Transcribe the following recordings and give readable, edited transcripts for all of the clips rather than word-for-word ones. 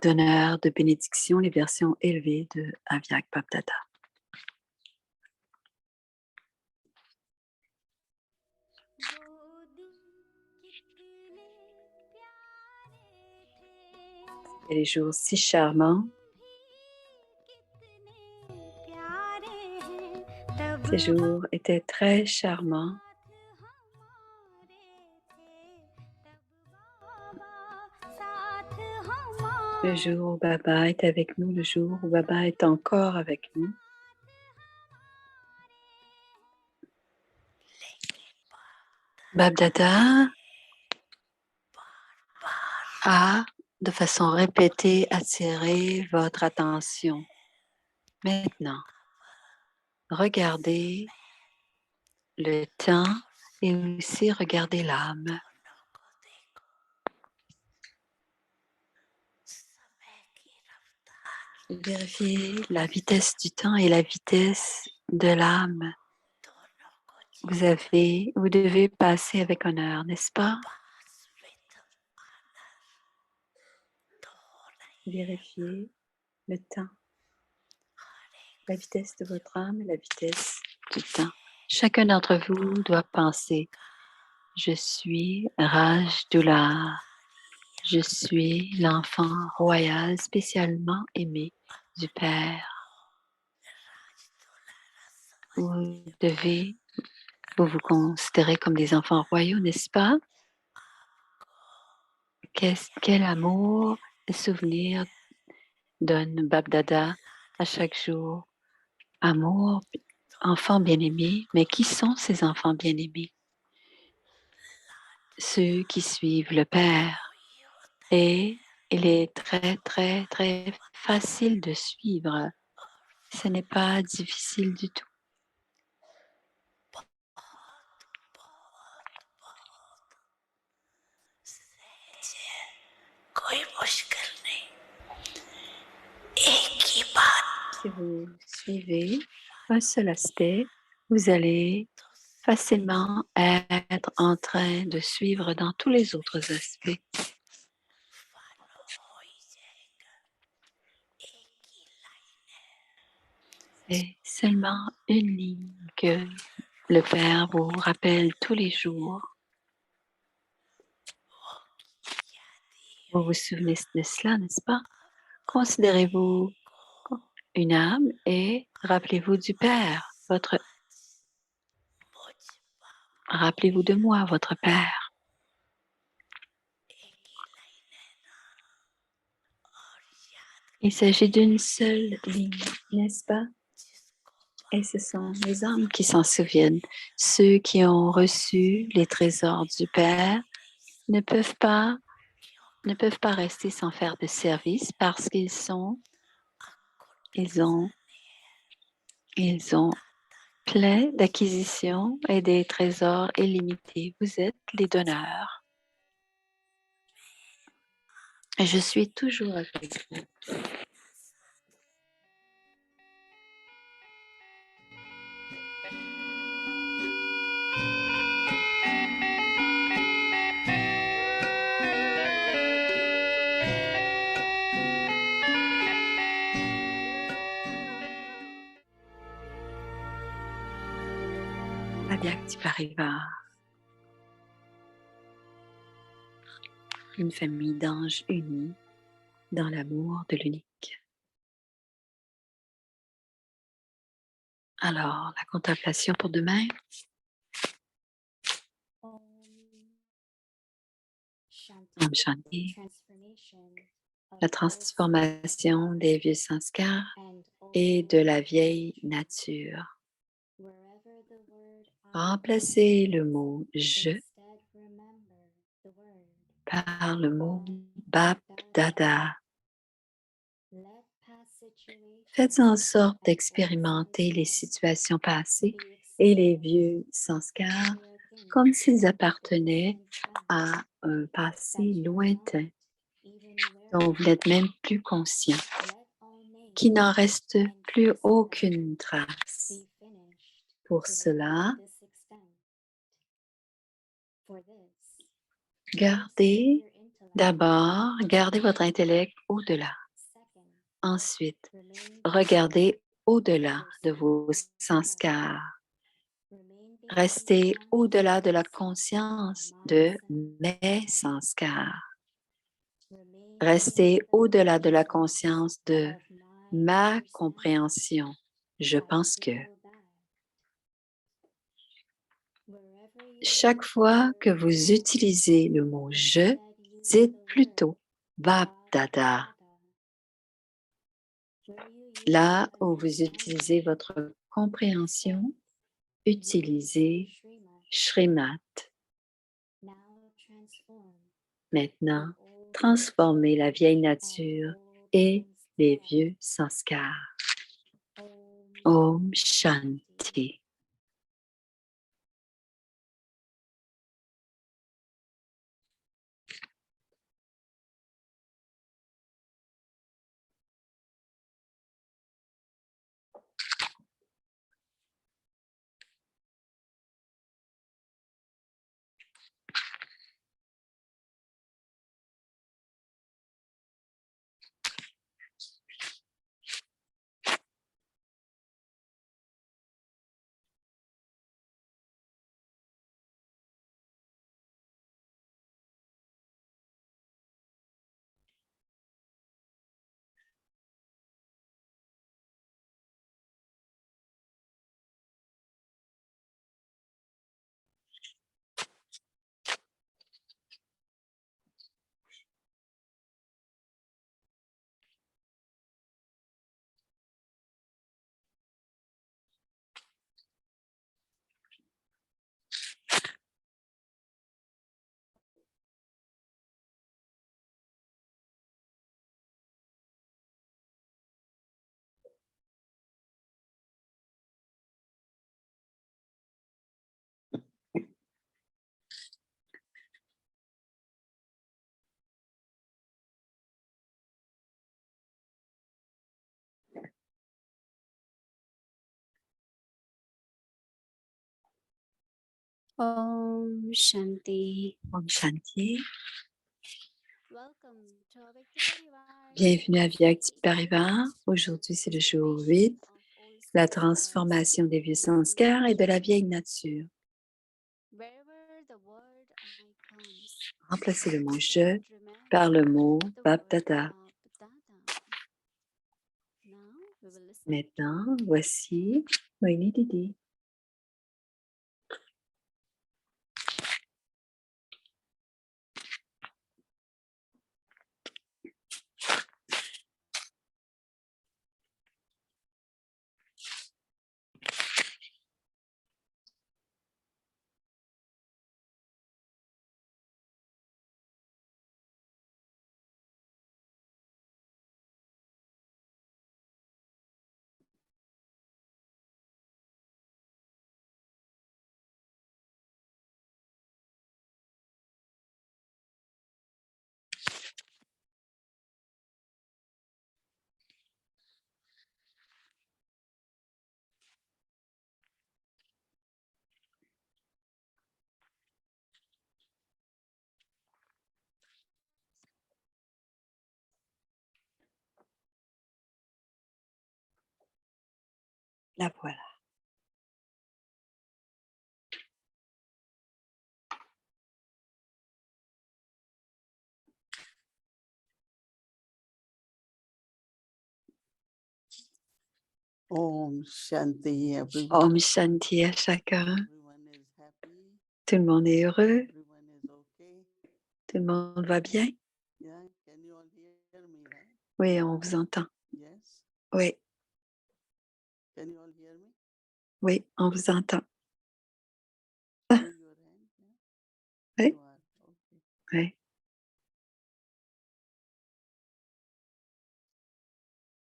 donneurs de bénédictions, les versions élevées de Aviak Bapdada. Et les jours si charmants, ces jours étaient très charmants. Le jour où Baba est avec nous, le jour où Baba est encore avec nous. Bapdada a, de façon répétée, attiré votre attention. Maintenant, regardez le temps et aussi regardez l'âme. Vérifiez la vitesse du temps et la vitesse de l'âme. Vous devez passer avec honneur, n'est-ce pas? Vérifiez le temps, la vitesse de votre âme et la vitesse du temps. Chacun d'entre vous doit penser, je suis Raj Dullar. Je suis l'enfant royal spécialement aimé du Père. Vous vous considérez comme des enfants royaux, n'est-ce pas? Quel amour et souvenir donne Bapdada à chaque jour? Amour, enfants bien-aimés, mais qui sont ces enfants bien-aimés? Ceux qui suivent le Père. Et il est très, très, très facile de suivre. Ce n'est pas difficile du tout. Si vous suivez un seul aspect, vous allez facilement être en train de suivre dans tous les autres aspects. C'est seulement une ligne que le Père vous rappelle tous les jours. Vous vous souvenez de cela, n'est-ce pas? Considérez-vous une âme et rappelez-vous du Père, rappelez-vous de moi, votre Père. Il s'agit d'une seule ligne, n'est-ce pas? Et ce sont les âmes qui s'en souviennent. Ceux qui ont reçu les trésors du Père ne peuvent pas rester sans faire de service parce ils ont plein d'acquisitions et des trésors illimités. Vous êtes les donneurs. Et je suis toujours avec vous. Aviak Parivar, une famille d'anges unis dans l'amour de l'unique. Alors, la contemplation pour demain. Om Shanti, la transformation des vieux sanskars et de la vieille nature. Remplacez le mot « je » par le mot « Bapdada ». Faites en sorte d'expérimenter les situations passées et les vieux sanskars comme s'ils appartenaient à un passé lointain dont vous n'êtes même plus conscient, qu'il n'en reste plus aucune trace. Pour cela, gardez D'abord, gardez votre intellect au-delà. Ensuite, regardez au-delà de vos sanskars. Restez au-delà de la conscience de mes sanskars. Restez au-delà de la conscience de ma compréhension. Je pense que chaque fois que vous utilisez le mot je, dites plutôt Bap Dada. Là où vous utilisez votre compréhension, utilisez Shrimat. Maintenant, transformez la vieille nature et les vieux sanskars. Om Shanti. Om Shanti. Om Shanti. Welcome to Avyakti Parivar. Bienvenue à Vyakti Parivar. Aujourd'hui, c'est le jour 8, la transformation des vieux sanskars et de la vieille nature. Wherever the word I comes, Remplacez le mot je remember par le mot the Bap word Dada. Dada. Now we will listen. Maintenant, voici Moini Didi. La voilà. Om Shanti, everyone. Om Shanti à chacun. Everyone is happy. Tout le monde est heureux. Everyone is okay. Tout le monde va bien. Yeah, can you all hear me, right? Oui, on vous entend. Yes. Oui, Can you all hear me? oui, on vous entend. Show your hand. Yeah. Oui. You are okay. Oui.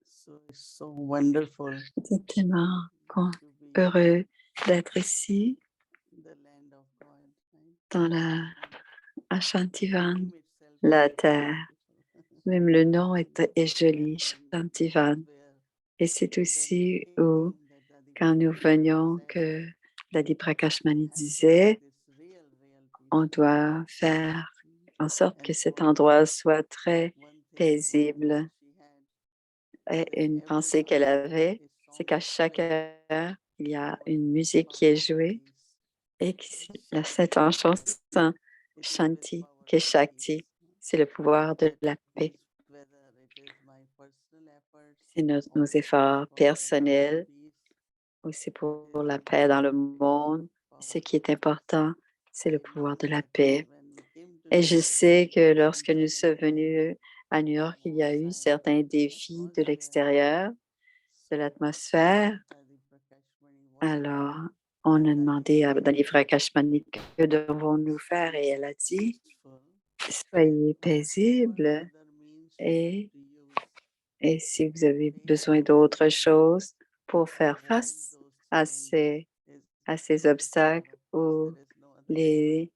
So it's so wonderful C'est tellement to be heureux d'être ici, in the land of God. Right? dans la Ashantivan, Name itself la is terre. beautiful. Même le nom est joli, And Shantivan. where Et c'est when aussi we où, came in that Adi quand nous Prakash Mani venions, said, que Dadi Prakashmani have to make disait, this real on peaceful. doit faire en sorte que cet endroit soit très paisible. Et une pensée qu'elle avait, c'est qu'à chaque heure, il y a une musique qui est jouée et cette chanson, Shanti, que Shakti, c'est le pouvoir de la paix. C'est nos efforts personnels, aussi pour la paix dans le monde. Ce qui est important, c'est le pouvoir de la paix. Et je sais que lorsque nous sommes venus à New York, il y a eu certains défis de l'extérieur, de l'atmosphère. Alors, on a demandé à Dalifra Kashmani que devons-nous faire et elle a dit, soyez paisibles et, et si vous avez besoin d'autre chose pour faire face à ces obstacles ou les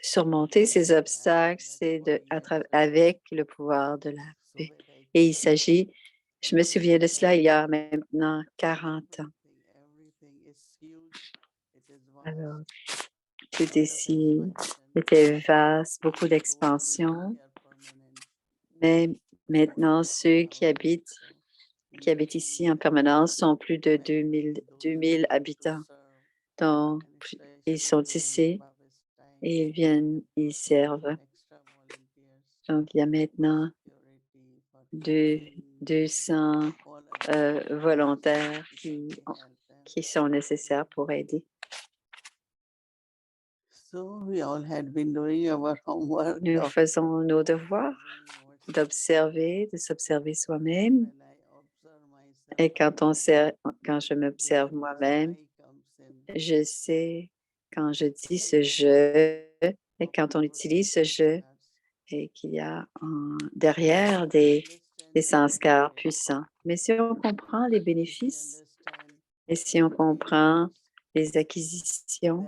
surmonter ces obstacles, c'est avec le pouvoir de la paix. Et il s'agit, je me souviens de cela il y a maintenant 40 ans. Alors, tout ici était vaste, beaucoup d'expansion, mais maintenant, ceux qui habitent ici en permanence sont plus de 2000 habitants. Donc, ils sont ici et ils servent. Donc, il y a maintenant 200 volontaires qui sont nécessaires pour aider. Nous faisons nos devoirs de s'observer soi-même. Et quand je m'observe moi-même, je sais quand je dis ce je et quand on utilise ce je et qu'il y a derrière des sanskars puissants. Mais si on comprend les bénéfices et si on comprend les acquisitions,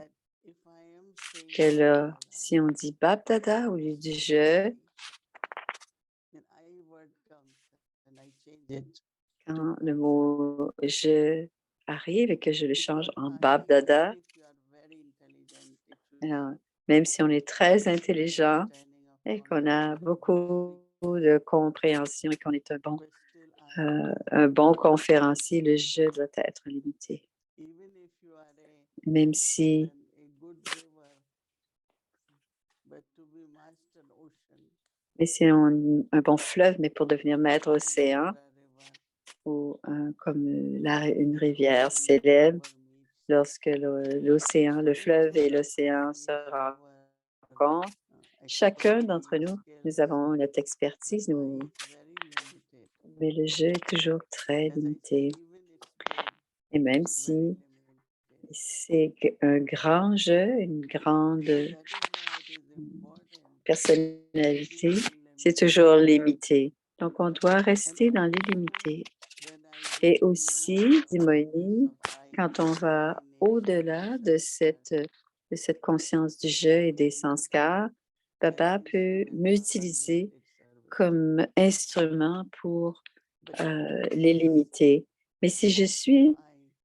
que si on dit Bap Dada au lieu du je, quand le mot je arrive et que je le change en Bap Dada, alors, même si on est très intelligent et qu'on a beaucoup de compréhension et qu'on est un bon conférencier, le je doit être limité. Même si un bon fleuve, mais pour devenir maître océan ou comme une rivière célèbre, lorsque l'océan, le fleuve et l'océan se rencontrent, chacun d'entre nous avons notre expertise, mais le jeu est toujours très limité. Et même si c'est un grand jeu, une grande personnalité, c'est toujours limité. Donc, on doit rester dans l'illimité. Et aussi, dit Moïni, quand on va au-delà de cette conscience du jeu et des sanskars, Baba peut m'utiliser comme instrument pour les limiter. Mais si je suis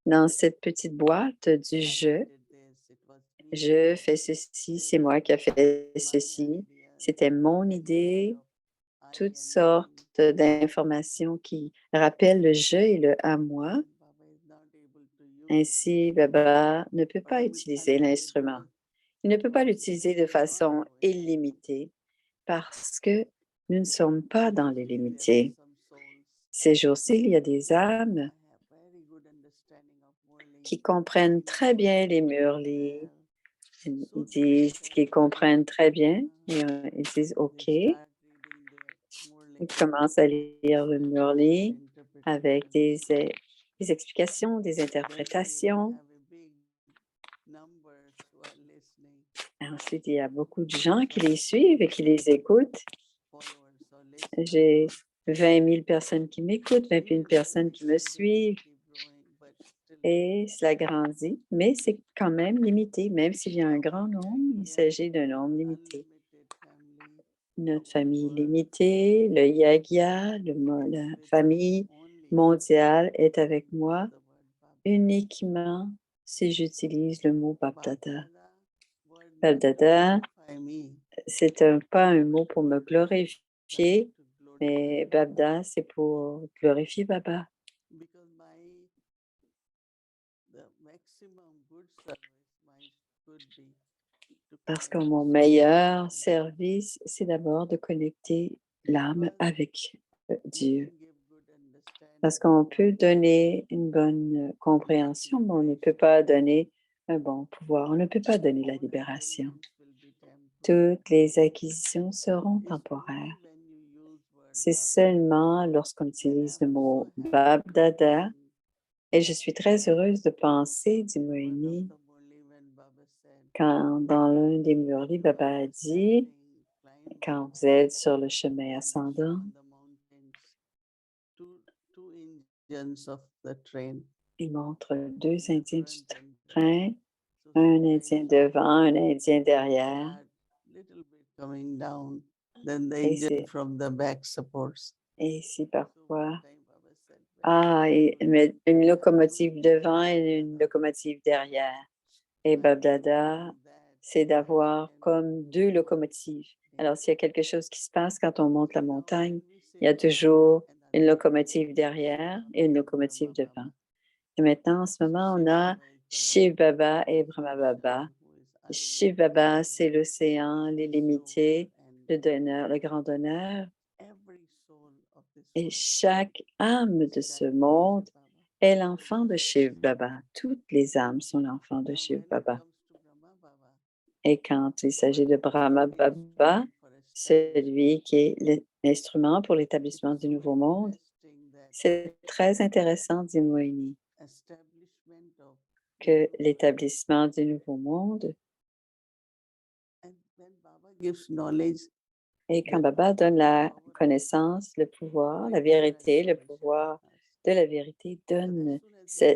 dans cette petite boîte du je fais ceci, c'est moi qui ai fait ceci, c'était mon idée, toutes sortes d'informations qui rappellent le je et le à moi. Ainsi, Baba ne peut pas utiliser l'instrument. Il ne peut pas l'utiliser de façon illimitée parce que nous ne sommes pas dans l'illimité. Ces jours-ci, il y a des âmes qui comprennent très bien les murlis. Ils disent qu'ils comprennent très bien. Ils disent OK. Ils commencent à lire le murli avec des explications, des interprétations. Ensuite, il y a beaucoup de gens qui les suivent et qui les écoutent. J'ai 20 000 personnes qui m'écoutent, 21 personnes qui me suivent. Et cela grandit, mais c'est quand même limité. Même s'il y a un grand nombre, il s'agit d'un nombre limité. Notre famille limitée, le Yagya, la famille mondiale est avec moi uniquement si j'utilise le mot Bapdada. Bapdada c'est pas un mot pour me glorifier, mais Babda, c'est pour glorifier Baba. because the maximum good service my could be to Parce que connect mon the soul meilleur with God. service, c'est d'abord de connecter l'âme Because avec we Dieu. can give good understanding, Parce qu'on peut but donner une bonne compréhension, mais on ne peut pas donner un bon pouvoir. On ne peut pas donner la all libération. acquisitions will be temporary. Toutes les acquisitions seront It's temporaires. only when you use word C'est Baba. seulement lorsqu'on And utilise le I was mot so happy Bab to Dada, think et je suis très heureuse de penser, dit in one of Moïni, the Murli when Baba said, quand dans l'un des Murli, when you Baba are a dit, climbing quand vous êtes sur le chemin and you ascendant, saw on the mountains two engines of the train, il montre deux Indiens du front and back. train, So un sometimes Indien devant, un Indien derrière, start little bit coming down, then the et engine from the back supports. si So parfois, one time Baba said, mais une locomotive devant et une locomotive derrière. Et Babdada, c'est d'avoir comme deux locomotives. Alors, s'il y a quelque chose qui se passe quand on monte la montagne, il y a toujours une locomotive derrière et une locomotive devant. Et maintenant, en ce moment, on a Shiv Baba et Brahma Baba. Shiv Baba, c'est l'océan, l'illimité, le donneur, le grand donneur. Et chaque âme de ce monde est l'enfant de Shiv Baba. Toutes les âmes sont l'enfant de Shiv Baba. Et quand il s'agit de Brahma Baba, celui qui est l'instrument pour l'établissement du nouveau monde, c'est très intéressant, dit Moïni, que l'établissement du nouveau monde, et quand Baba donne la connaissance, le pouvoir, la vérité, le pouvoir de la vérité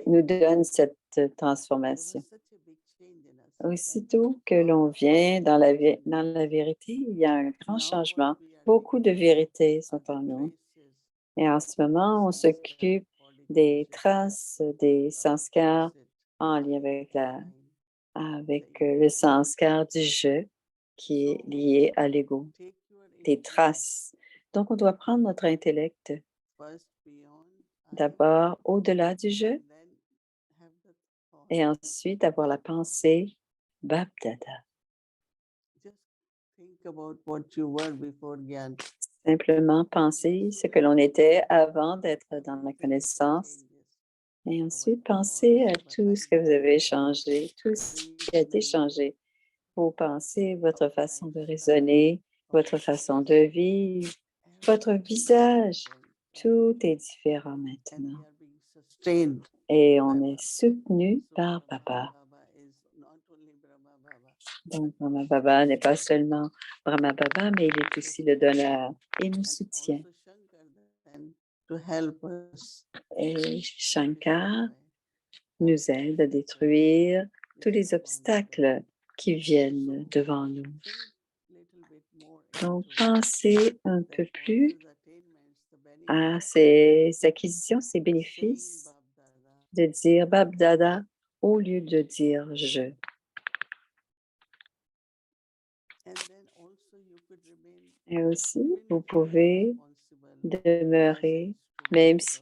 nous donne cette transformation. Aussitôt que l'on vient dans la vérité, il y a un grand changement. Beaucoup de vérités sont en nous. Et en ce moment, on s'occupe des traces, des sanskars en lien avec le sanskar du je qui est lié à l'ego, des traces. Donc, on doit prendre notre intellect d'abord au-delà du je et ensuite avoir la pensée Babdada. Simplement penser ce que l'on était avant d'être dans la connaissance et ensuite penser à tout ce que vous avez changé, tout ce qui a été changé. Vos pensées, votre façon de raisonner, votre façon de vivre, votre visage, tout est différent maintenant. Et on est soutenu par Baba. Donc, Brahma Baba n'est pas seulement Brahma Baba, mais il est aussi le donneur et nous soutient. Et Shankar nous aide à détruire tous les obstacles qui viennent devant nous. Donc, pensez un peu plus à ces acquisitions, ces bénéfices de dire Babdada au lieu de dire je. Et aussi, vous pouvez demeurer, même si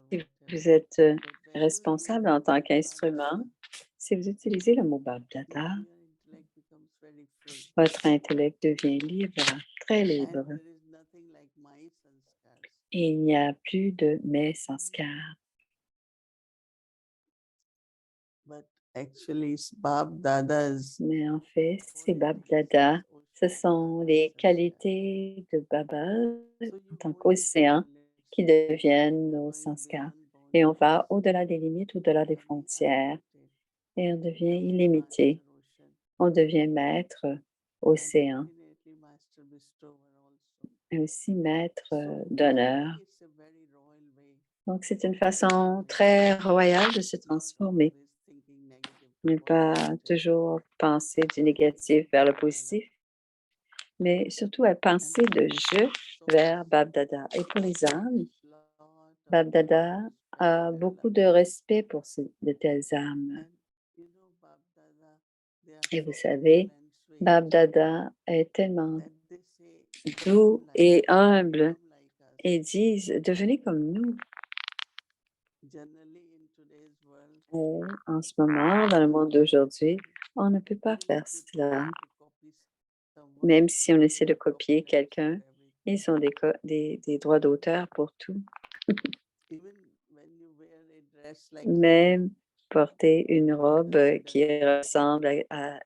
vous êtes responsable en tant qu'instrument, si vous utilisez le mot Babdada, votre intellect devient libre, très libre. Et il n'y a plus de mes sanskars. Mais en fait, c'est Babdada. Ce sont les qualités de Baba en tant qu'océan qui deviennent nos sanskars. Et on va au-delà des limites, au-delà des frontières. Et on devient illimité. On devient maître océan. Et aussi maître donneur. Donc, c'est une façon très royale de se transformer. Ne pas toujours penser du négatif vers le positif, mais surtout à penser de je vers Babdada. Et pour les âmes, Babdada a beaucoup de respect pour de telles âmes. Et vous savez, Babdada est tellement doux like et us, humbles become like us. et disent, devenez comme nous. Generally, in today's world, En ce moment, dans le monde d'aujourd'hui, on ne peut pas even faire if you cela. try to copy someone, Même si on essaie they de have copier copyrights for quelqu'un, everything. ils ont des droits d'auteur pour tout. Even when you wear a dress like Même porter une people robe consider qui ressemble they have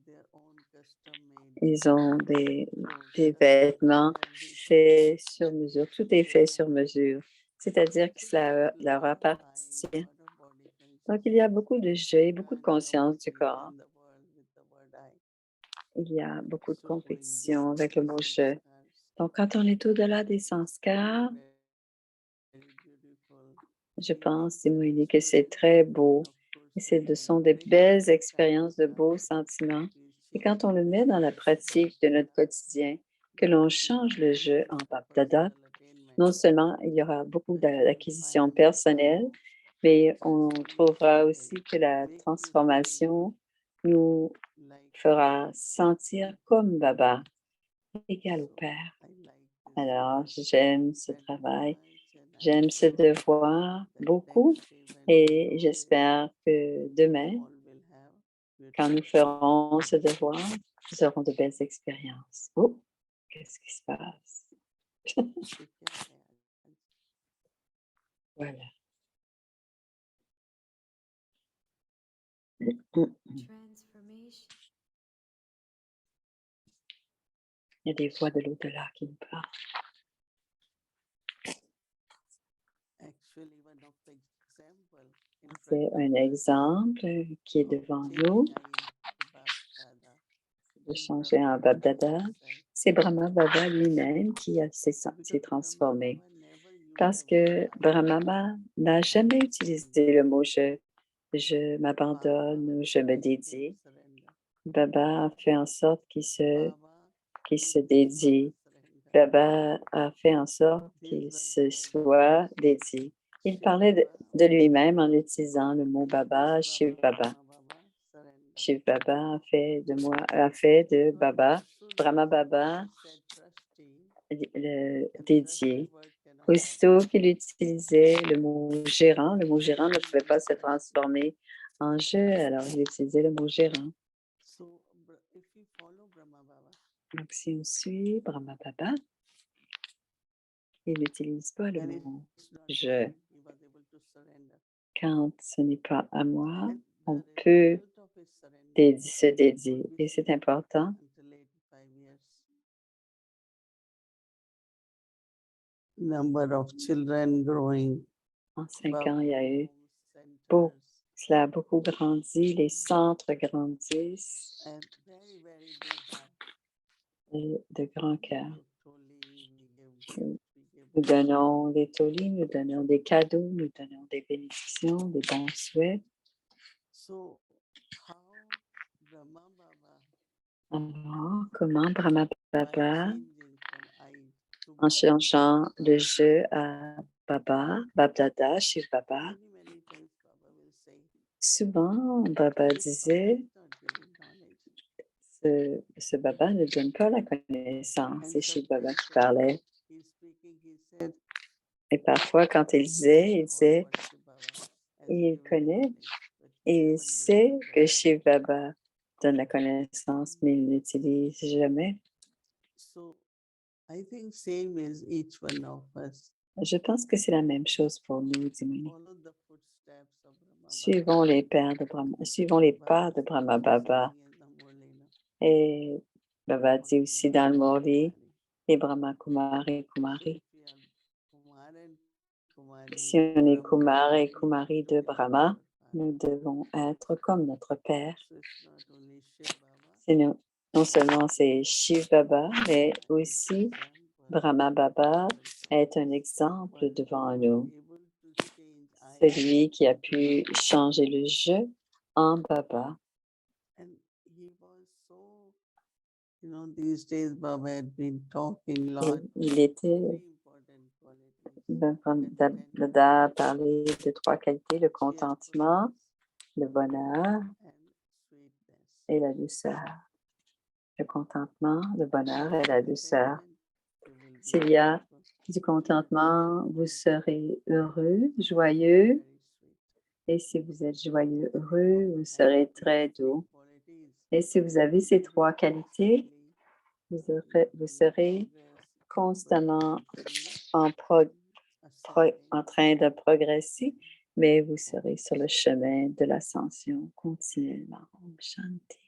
their own custom made ils ont des clothes, vêtements everything. faits sur mesure. Tout est fait sur And mesure. C'est-à-dire que so cela there's a leur lot of appartient. eyeing, lot of body Donc, il y a beaucoup de jeux et conscious. beaucoup de There are conscience du corps. competitions in the world with the word eye. Il y a beaucoup de So in compétition this avec le mot je. sanskars, Donc, quand on est au-delà des sanskars, very beautiful. je It pense, is Simone, que c'est experienced très beau. of Et course ce sont des when you belles expériences, practice de our beaux sentiments. Et appreciation quand on le met dans la pratique de notre quotidien, que l'on change le jeu en Bapdada, personal attainment, non seulement il y aura beaucoup but you will d'acquisitions find that personnelles, mais on trouvera transformation aussi que la will make you transformation nous feel like fera sentir comme Baba, égal au so. Père. I like this Alors, work j'aime ce very travail, much, and I j'aime ce hope devoir that beaucoup next day when we et do this, j'espère que you demain, all will have quand nous beautiful ferons ce devoir, nous aurons de belles expériences. Oh, qu'est-ce qui se passe? experience. Voilà. Transformation. Il y a des voix de l'au-delà qui nous parlent. Actually, one of the example in C'est front of un us exemple qui est of devant changing nous, eye into Bapdada de is changer en Brahma Baba Babdada. himself. C'est Brahma Baba lui-même qui s'est Because Brahma transformé. Baba never used Parce the word que I. Brahma Baba n'a jamais utilisé le mot je Baba m'abandonne ou je me made him dédie. surrender. Baba a fait en sorte qu'il Baba se made his father dédie. surrender. Baba a fait en sorte qu'il These se were the soit dédié. Il Shiv parlait Baba de lui-même en utilisant le mot made Baba, his Shiv Baba Baba. Brahma Baba surrender. Shiv Baba a fait de So Baba, soon Brahma as Baba, he said trustee, le and dédié. trustee word cannot Aussitôt happen. qu'il utilisait le mot gérant ne pouvait pas se transformer en je, alors il utilisait le mot gérant. So if we follow Brahma Baba, Donc, si on suit Brahma Baba, il n'utilise pas le and mot it's not je. me, he was able to surrender. Quand ce n'est pas à moi, And on the peut result of his surrender se dédier. could be Et c'est seen important. until 85 years. Number of children growing, En 5 Baba ans, il y a eu centers, cela a beaucoup grandi, les centres grandissent and very, very big heart. et de grands cœurs. We give Nous donnons des tolis, nous donnons des cadeaux, nous donnons des bénédictions, des bons souhaits. So how Brahma Baba Alors, comment Brahma by Baba, changing from I to en Baba, changeant le je à Baba, Babdada, Shiv Baba, many times Baba will say, souvent Baba this Baba disait, is not giving knowledge. ce Baba ne donne pas la connaissance. And C'est Shiv Baba sometimes qui parlait. he's speaking, he said, Et parfois, quand il I disait, all worship Baba as il giving connaît knowledge, but he et il never sait uses que word I. Shiv Baba donne la connaissance, mais il n'utilise jamais. So I think same is each one of us. Je pense que c'est la même chose pour nous, Dimoni. Follow the footsteps of Brahma Baba. Suivons les pas de Brahma Baba. Et Baba dit aussi dans le Morli, les Brahma Kumari Kumari. Si on est Kumar et Kumari de Brahma, nous devons être comme notre Père. Non seulement c'est Shiv Baba, mais aussi Brahma Baba est un exemple devant nous. Celui qui a pu changer le je en Baba. These days Baba had been talking a lot. Il était Dada a parlé de 3 qualités, le contentement, le bonheur et la douceur. le contentement, le bonheur et la douceur. Contentment, you will be S'il y a prosperous. du contentement, vous serez heureux, joyeux. Very sweet. Et si vous êtes joyeux, heureux, vous serez très doux. Qualities, Et si vous avez ces you will trois qualités, vous serez constamment en, en train de progresser, mais vous serez sur le chemin de l'ascension continuellement. Om Shanti.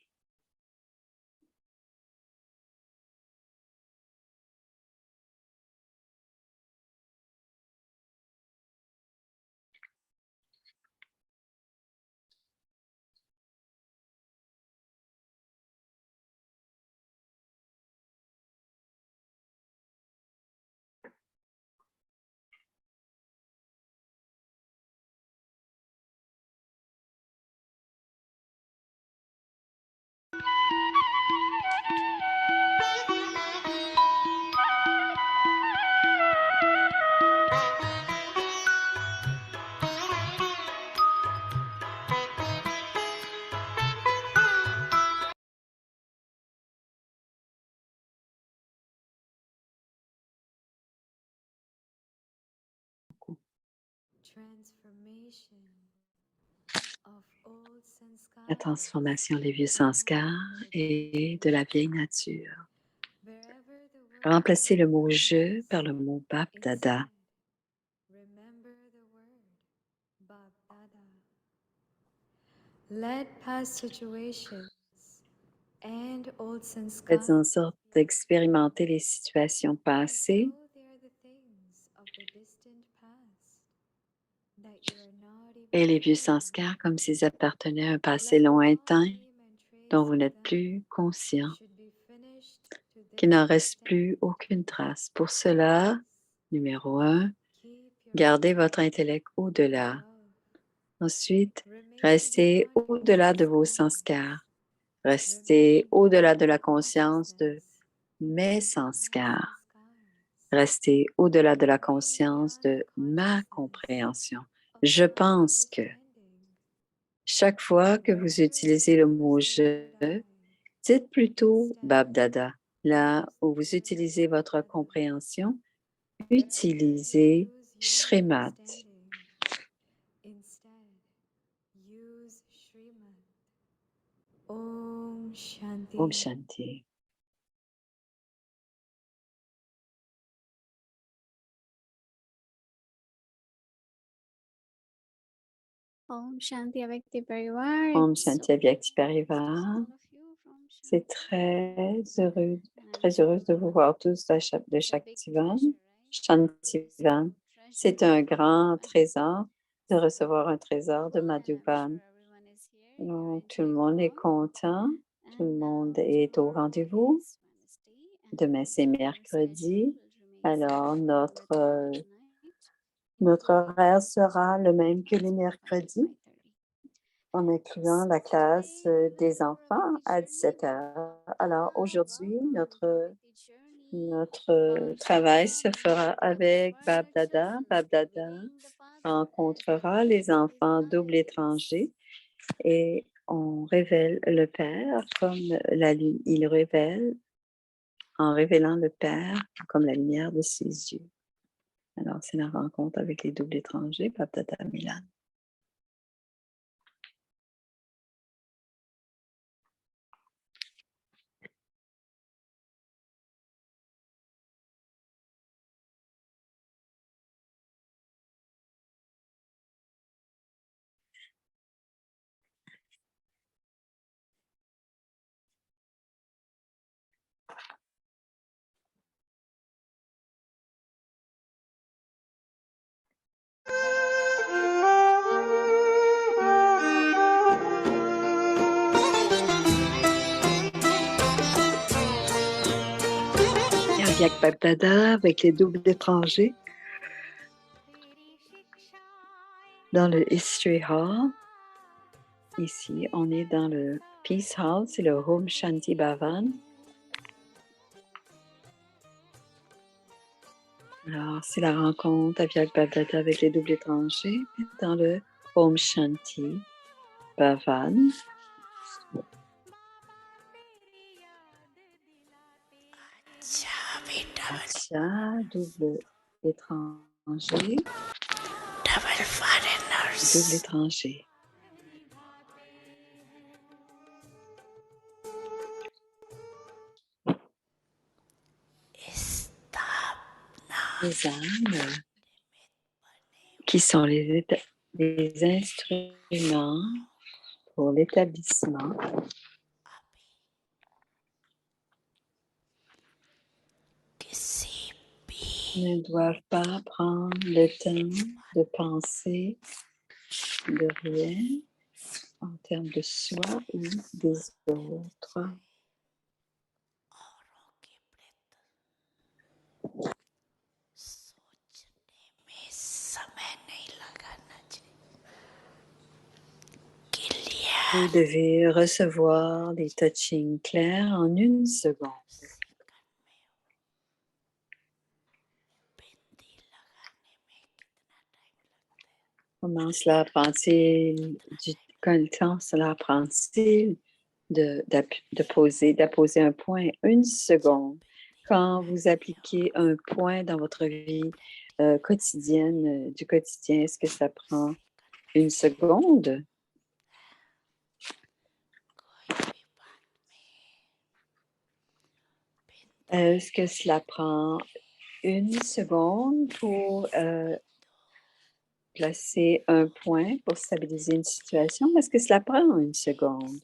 Transformation of old La sanskars transformation des vieux sanskars et de la vieille nature. Wherever the word Remplacez le mot Baba je is, par le mot Bap Dada. instead, remember the word Bab Dada. Let past situations and old Faites sanskars, en sorte d'expérimenter les situations as passées though they are the things of the distant past that you are not et even les vieux aware of. sanskars comme s'ils appartenaient à un passé Let all lointain name and dont trace vous of n'êtes them plus conscient, should be finished to qu'il this n'en reste extent. plus aucune trace. Pour cela, numéro 1, Keep your gardez mind votre intellect au-delà. above. Ensuite, Remain restez behind your au-delà de vos sanskars. sanskars. Restez Remain au-delà de behind la your conscience de consciousness. mes My sanskars. sanskars. Restez au-delà de la Remain conscience beyond de the ma consciousness compréhension. of Je my pense que understanding. chaque fois que vous Wherever you utilisez le mot use the je, word I, dites plutôt instead Bab Dada. Là use où the vous word utilisez Bab votre Dada. compréhension, Wherever you utilisez use your Shrimat. understanding, instead use Srimad. Om Shanti. Om Shanti. Om Shanti avec tes Parivar. Om It's so Shanti Avyakti nice to see Parivar. all of you from C'est Shanti. très heureuse de vous voir tous de It's a big Shaktivan. treasure, right? Shantivan. Treasure C'est un of grand Madhuban. trésor de So recevoir un trésor de cool, and I'm Madhuban. sure everyone is here. You're Donc, in tout le monde est Taiwan. content, tout le And monde now est au tomorrow rendez-vous. is Wednesday, Demain, and c'est our schedule mercredi. remains Alors, same with tonight, notre including horaire sera le même que les class will start at mercredis, 5:30. en incluant la So classe today we will des go for a enfants beauty à journey 17 with heures. Alors, Baba. aujourd'hui, Welcome to Beauty Journey. notre Bab travail se Dada fera will avec Bab instruct us Dada. in Bab Dada revealing the father and rencontrera les unveiling enfants the double eyes. étrangers et on révèle le Père comme il révèle en révélant le Père comme la lumière de ses yeux. Alors, c'est la rencontre avec les doubles étrangers, Bab Dada Milan. Avec Bab Dada, avec les doubles étrangers, dans le History Hall. Ici, on est dans le Peace Hall, c'est le Home Shanti Bhavan. Alors, c'est la rencontre avec Bab Dada avec les doubles étrangers dans le Home Shanti Bhavan. Acha, double étranger, double étranger. Les âmes qui sont les instruments pour l'établissement ne doivent pas prendre le temps de penser de rien en termes de soi ou des autres. Vous devez recevoir des touchings clairs en 1 seconde. Comment cela prend-il quel temps cela prend-il d'apposer un point 1 seconde? Quand vous appliquez un point dans votre vie quotidienne, du quotidien, est-ce que ça prend 1 seconde? Est-ce que cela prend 1 seconde pour placer un point pour stabiliser une situation? Est-ce que cela prend 1 seconde?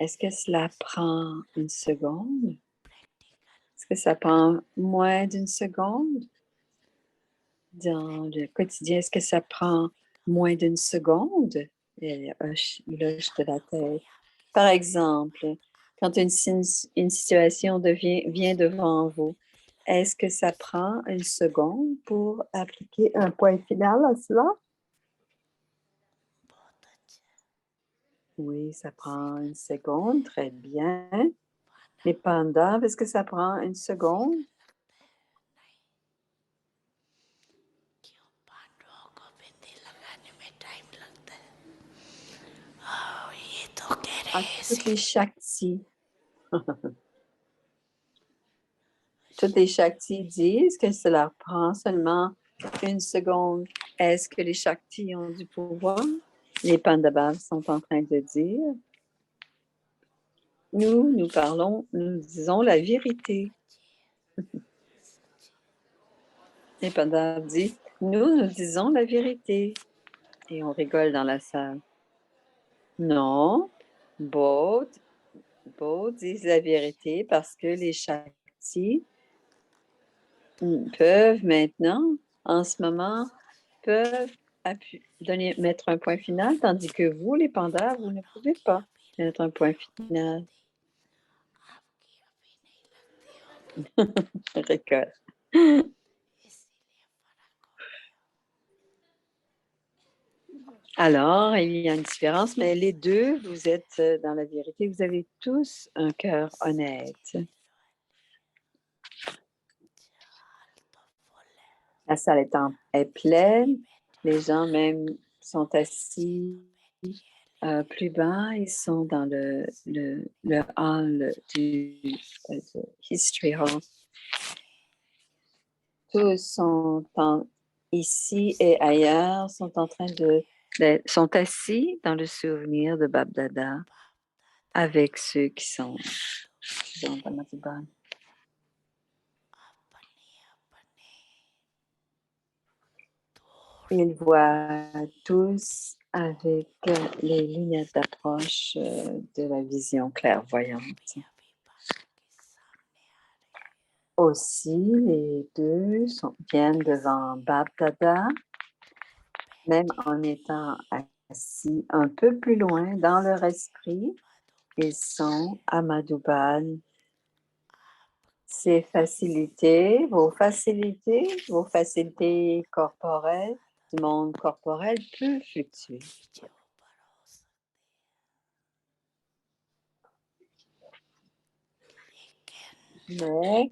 Est-ce que cela prend 1 seconde? Est-ce que ça prend moins d'1 seconde? Dans le quotidien, est-ce que ça prend moins d'1 seconde? Elle hoche de la tête. Par exemple, quand une situation vient devant vous, est-ce que ça prend 1 seconde pour appliquer un point final à cela? Oui, ça prend 1 seconde, très bien. Les pandas, est-ce que ça prend 1 seconde? Toutes les Shaktis. Toutes les Shaktis disent que cela prend seulement 1 seconde. Est-ce que les Shaktis ont du pouvoir? Les Pandavas sont en train de dire. Nous disons la vérité. Les Pandavas disent, nous disons la vérité. Et on rigole dans la salle. Non, Bodh disent la vérité parce que les Shaktis peuvent maintenant, en ce moment, peuvent mettre un point final, tandis que vous, les pandas, vous ne pouvez pas mettre un point final. Récolte. Alors, il y a une différence, mais les deux, vous êtes dans la vérité. Vous avez tous un cœur honnête. La salle est pleine. Les gens même sont assis plus bas. Ils sont dans le hall du History Hall. Tous sont ici et ailleurs, sont sont assis dans le souvenir de Bab Dada avec ceux qui sont dans Madhuban. Ils voient tous avec les lunettes d'approche de la vision clairvoyante. Aussi, les deux viennent devant Bab Dada, même en étant assis un peu plus loin dans leur esprit. Ils sont à Madhuban. Ces vos facilités corporelles, du monde corporel peut fluctuer. Mais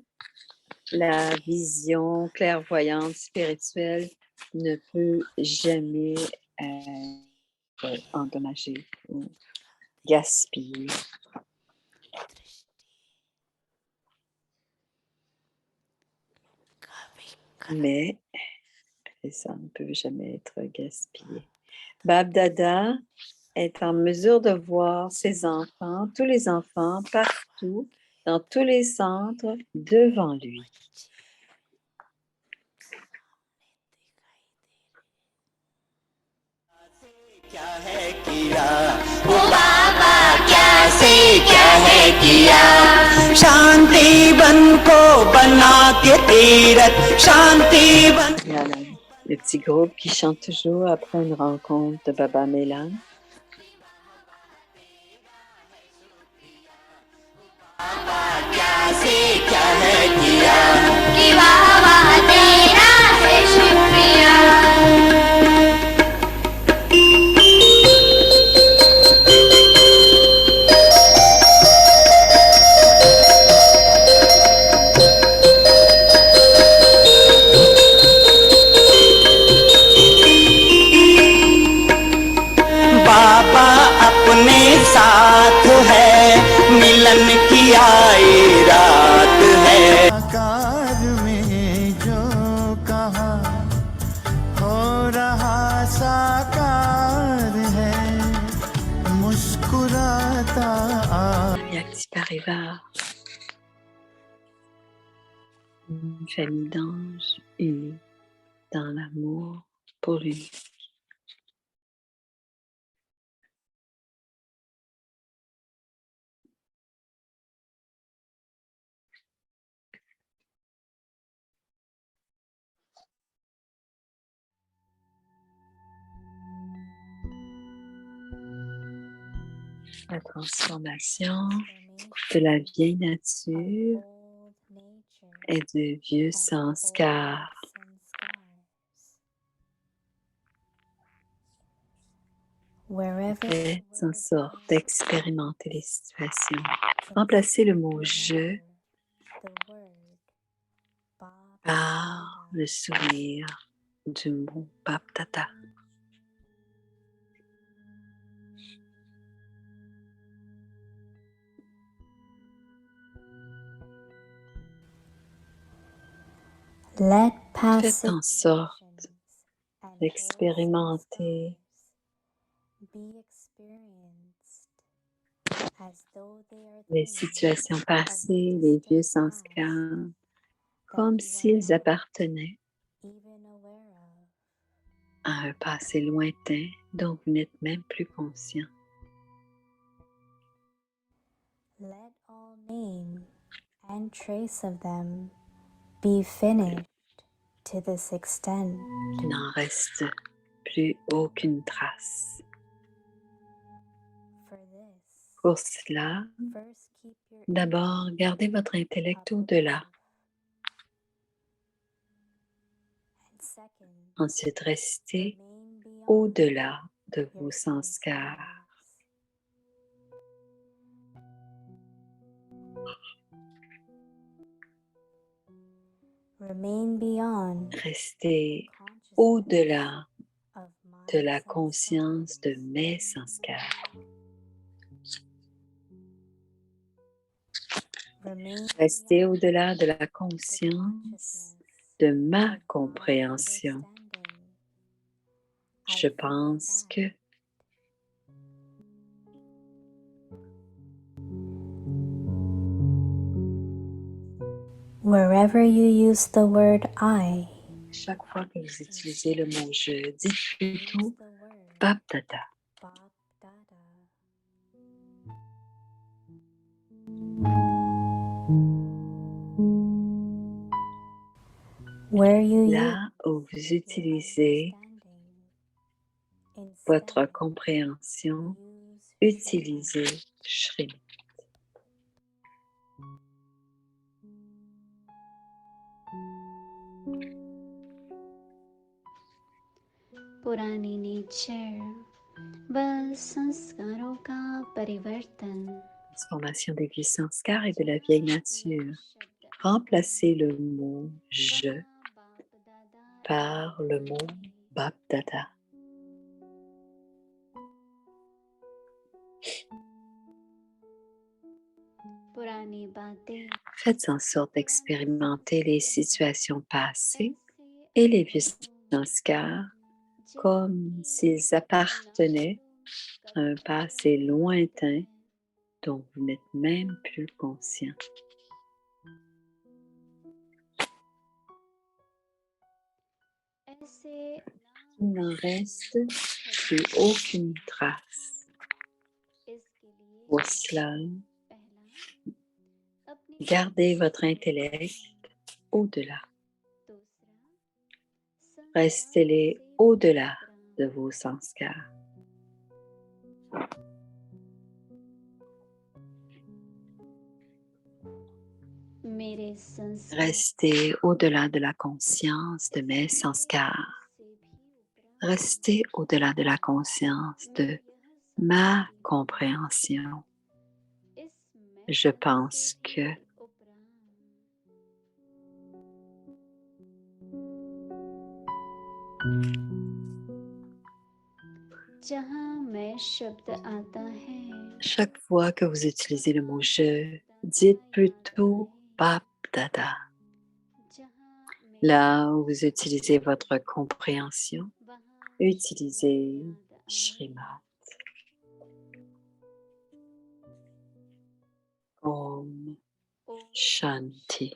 la vision clairvoyante spirituelle ne peut jamais être endommagé ou gaspillé. Mais ça ne peut jamais être gaspillé. Bab Dada est en mesure de voir ses enfants, tous les enfants, partout, dans tous les centres, devant lui. क्या है किया ओ बाबा कैसे क्या है किया शांति वन को बना के तीरथ शांति one. Il y a le petit groupe qui chante toujours après une rencontre de Baba Mélan. कैसे क्या है किया कि वाह वाह तेरा है शुक्रिया बाबा अपने साथ है मिलन की आई रात है आकार में जो कहा हो रहा साकार है मुस्कुराता Yakti Parivar, une famille d'anges unis dans l'amour pour l'unité. La transformation de la vieille nature et de vieux sanskars. Faites en sorte d'expérimenter les situations. Remplacez le mot « je » par le souvenir du mot « Baptata ». Faites en sorte d'expérimenter les situations passées, les vieux sanskars, comme s'ils appartenaient à un passé lointain dont vous n'êtes même plus conscient. Let all name and trace of them be finished to this extent. Il n'en reste plus aucune trace. For this, Pour cela, first keep your d'abord, gardez votre intellect au-delà. and second, Ensuite, restez remain beyond au-delà de your vos sanskars. feelings. Remain beyond Restez consciousness au-delà of my de la sanskars. conscience de mes sanskars. Remain Restez beyond au-delà de la the conscience consciousness de of ma my compréhension. understanding. I Je feel pense that que wherever you use the word I, chaque fois que vous utilisez le mot « je », dites use plutôt the word « Baptata ». Bap Dada. Where you use Là où vous your utilisez understanding, votre instead compréhension, use utilisez Shrimad. Shrimad. पुरानी नेचर व संस्कारों का परिवर्तन Transformation des vieux sanskars et de la vieille nature. Remplacez le mot « je » बाप दादा par le mot Bap Dada. पुरानी बातें Faites en sorte d'expérimenter les situations passées et les vieux sanskars comme s'ils appartenaient à un passé lointain dont vous n'êtes même plus conscient. ऐसे Il n'en reste plus aucune trace. इसके लिए Pour cela, पहला अपनी gardez votre intellect au-delà. दूसरा Restez-les au-delà de vos sanskars. मेरे संस्कार Restez au-delà de la conscience de mes sanskars. से भी उपरांत Restez au-delà de la conscience de ma compréhension. इस Je pense que उपरांत जहाँ मैं शब्द आता है chaque fois que vous utilisez le mot je, dites plutôt Bap Dada. जहाँ मैं Là où vous utilisez votre compréhension, वहाँ utilisez Shrimad. Om ओ Shanti.